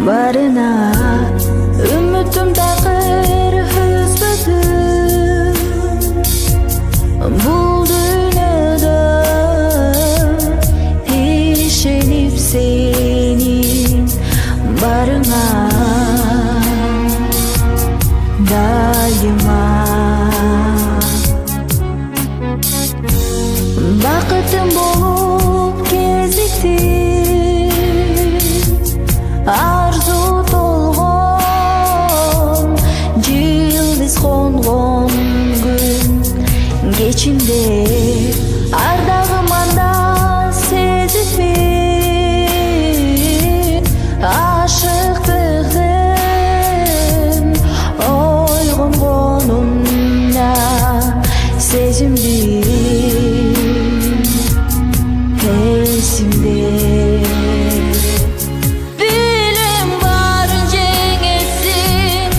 барына үмүтүм такыр үзбөдүм бул дүйнөдө ишенип сенин барыңа дайыма бакытым болуп кезиктин арзу толгон жылдыз конгон күн кечинде ардагым анда сезилбей ашыктыктын ойгонгонуна сезимди эсимде билем барын жеңесиң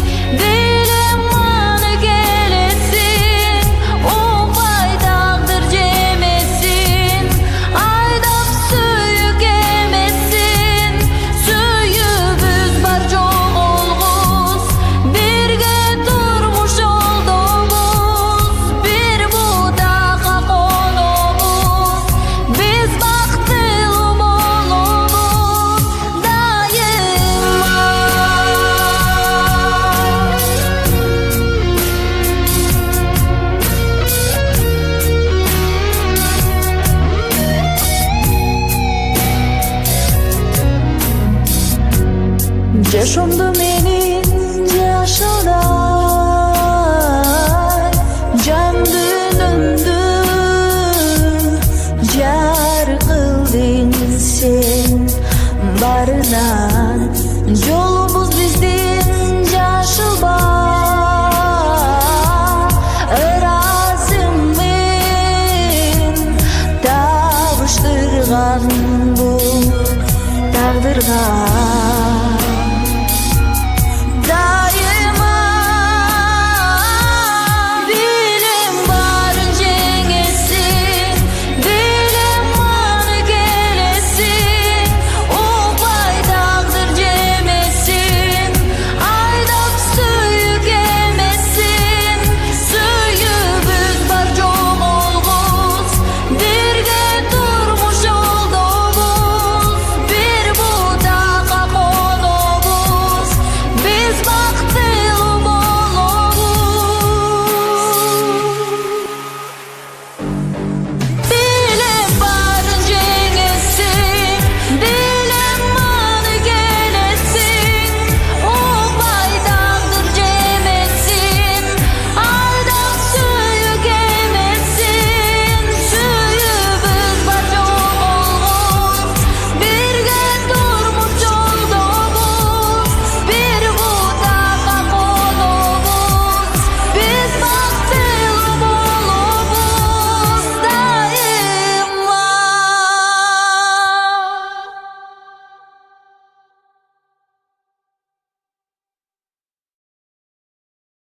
билем маны келесиң укпай тагдыр жемесин айдап сүйүк эмесин сүйүүбүз бар жоголгус бирге турмуш жолдобуз бир бутакка конобуз биз бактылуу болобуз дайыма. Жашоомду